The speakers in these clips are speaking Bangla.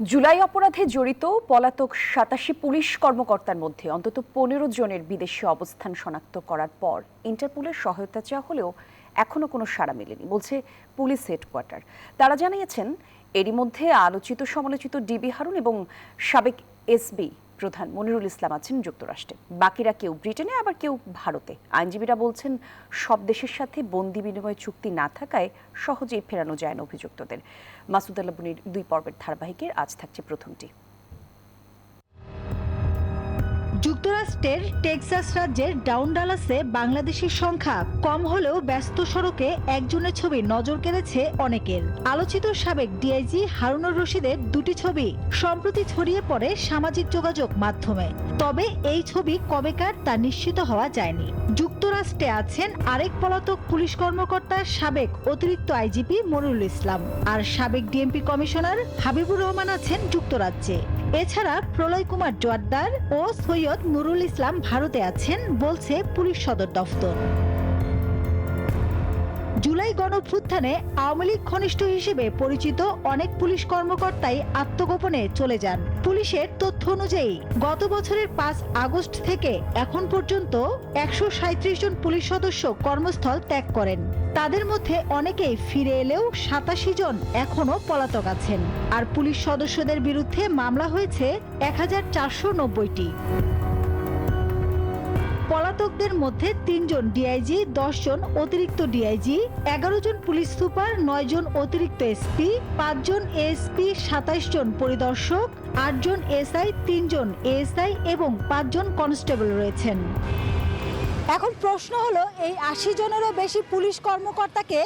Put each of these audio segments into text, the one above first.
জুলাই অপরাধে জড়িত পলাতক ৮৭ পুলিশ কর্মকর্তার মধ্যে অন্তত ১৫ জনের বিদেশি অবস্থান শনাক্ত করার পর ইন্টারপোলের সহায়তা চাওয়া হলেও এখনো কোনো সাড়া মেলেনি বলছে পুলিশ হেডকোয়ার্টার। তারা জানিয়েছেন এরই মধ্যে আলোচিত সমালোচিত ডিবি হারুন এবং সাবেক এসবি প্রধান মনিরুল ইসলাম আছেন যুক্তরাষ্ট্রে, বাকিরা কেউ ব্রিটেনে আবার কেউ ভারতে। আইনজীবীরা বলছেন সব দেশের সাথে বন্দি বিনিময় চুক্তি না থাকায় সহজেই ফেরানো যায় না অভিযুক্তদের। মাসুদ আল্লাহ বুনির ২ পর্বের ধারাবাহিকের আজ থাকছে প্রথমটি। যুক্তরাষ্ট্রের টেক্সাস রাজ্যের ডাউনডালাসে বাংলাদেশের সংখ্যা কম হলেও ব্যস্ত সড়কে একজনের ছবি নজর কেড়েছে অনেকের। আলোচিত সাবেক ডিআইজি হারুনুর রশিদের দুটি ছবি সম্প্রতি ছড়িয়ে পড়ে সামাজিক যোগাযোগ মাধ্যমে। তবে এই ছবি কবেকার তা নিশ্চিত হওয়া যায়নি। যুক্তরাষ্ট্রে আছেন আরেক পলাতক পুলিশ কর্মকর্তা সাবেক অতিরিক্ত আইজিপি মনিরুল ইসলাম, আর সাবেক ডিএমপি কমিশনার হাবিবুর রহমান আছেন যুক্তরাজ্যে। এছাড়া প্রলয় কুমার জোয়ারদার ও সৈয়দ নুরুল ইসলাম ভারতে আছেন বলছে পুলিশ সদর দফতর। জুলাই গণঅভ্যুত্থানে আওয়ামী লীগ ঘনিষ্ঠ হিসেবে পরিচিত অনেক পুলিশ কর্মকর্তাই আত্মগোপনে চলে যান। পুলিশের তথ্য অনুযায়ী গত বছরের ৫ আগস্ট থেকে এখন পর্যন্ত ১৩৭ জন পুলিশ সদস্য কর্মস্থল ত্যাগ করেন। তাদের মধ্যে অনেকেই ফিরে এলেও ৮৭ জন এখনো পলাতক আছেন। আর পুলিশ সদস্যদের বিরুদ্ধে মামলা হয়েছে ১৪৯০টি। পলাতকদের মধ্যে ৩ জন ডিআইজি, ১০ জন অতিরিক্ত ডিআইজি, ১১ জন পুলিশ সুপার, ৯ জন অতিরিক্ত এসপি, ৫ জন এএসপি, ২৭ জন পরিদর্শক, ৮ জন এসআই, ৩ জন এএসআই এবং ৫ জন কনস্টেবল রয়েছেন। এখন প্রশ্ন হলো, এই ৮০ জনেরও বেশি পুলিশ কর্মকর্তাকে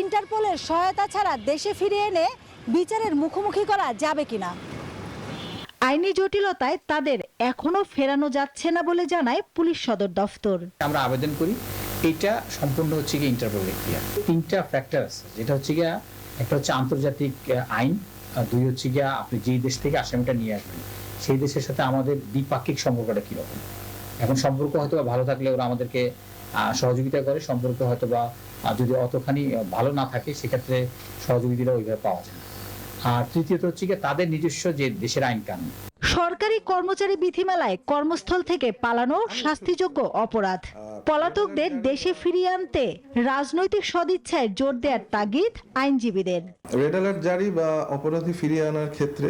ইন্টারপোলের সহায়তা ছাড়া দেশে ফিরিয়ে এনে বিচারের মুখোমুখি করা যাবে কিনা? আইনি জটিলতায় তাদের এখনো ফেরানো যাচ্ছে না বলে জানায় পুলিশ সদর দফতর। আমরা আবেদন করি, এটা সম্পূর্ণ হচ্ছে গিয়ে ইন্টারপোল প্রক্রিয়া। ৩টা ফ্যাক্টর আছে, যেটা হচ্ছে গিয়া একটা হচ্ছে আন্তর্জাতিক আইন, আর ২ হচ্ছে গিয়া আপনি যেই দেশ থেকে আসামিটা নিয়ে আসবেন সেই দেশের সাথে আমাদের দ্বিপাক্ষিক সম্পর্কটা কিরকম। এখন সম্পর্ক হয়তো বা ভালো থাকলে ওরা আমাদেরকে সহযোগিতা করে, সম্পর্ক হয়তো বা যদি অতখানি ভালো না থাকে সেক্ষেত্রে সহযোগিতা ওইভাবে পাওয়া যায়। আর তৃতীয়ত হচ্ছে গিয়ে তাদের নিজস্ব যে দেশের আইন কানুন। সরকারি কর্মচারী বিধিমালায় কর্মস্থল থেকে পালানো শাস্তিযোগ্য অপরাধ। পলাতকদের দেশে ফিরিয়ে আনতে রাজনৈতিক সদিচ্ছায় জোর দেওয়ার তাগিদ আইনজীবীদের। রেড অ্যালার্ট জারি বা অপরাধী ফিরিয়ে আনার ক্ষেত্রে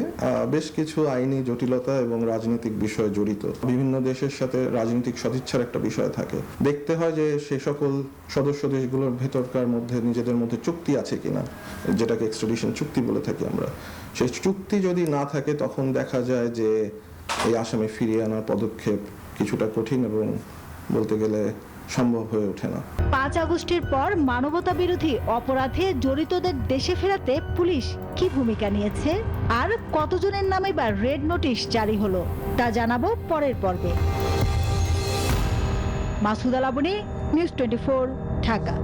বেশ কিছু আইনি জটিলতা এবং রাজনৈতিক বিষয় জড়িত। বিভিন্ন দেশের সাথে রাজনৈতিক সদিচ্ছার একটা বিষয় থাকে। দেখতে হয় যে সে সকল সদস্য দেশগুলোর ভেতরকার মধ্যে নিজেদের মধ্যে চুক্তি আছে কিনা, যেটাকে এক্সট্রাডিশন চুক্তি বলে থাকি আমরা। সেই চুক্তি যদি না থাকে তখন দেখা যায় যে এই আসামি ফিরিয়ে আনার পদক্ষেপ কিছুটা কঠিন এবং বলতে গেলে সম্ভব হয়ে ওঠে না। ৫ আগস্টের পর মানবতা বিরোধী অপরাধে জড়িতদের দেশে ফেরাতে পুলিশ কি ভূমিকা নিয়েছে, আর কতজনের নামে বা রেড নোটিশ জারি হলো, তা জানাবো পরের পর্বে। মাসুদ আল্লাহ বুনি, নিউজ 24, ঢাকা।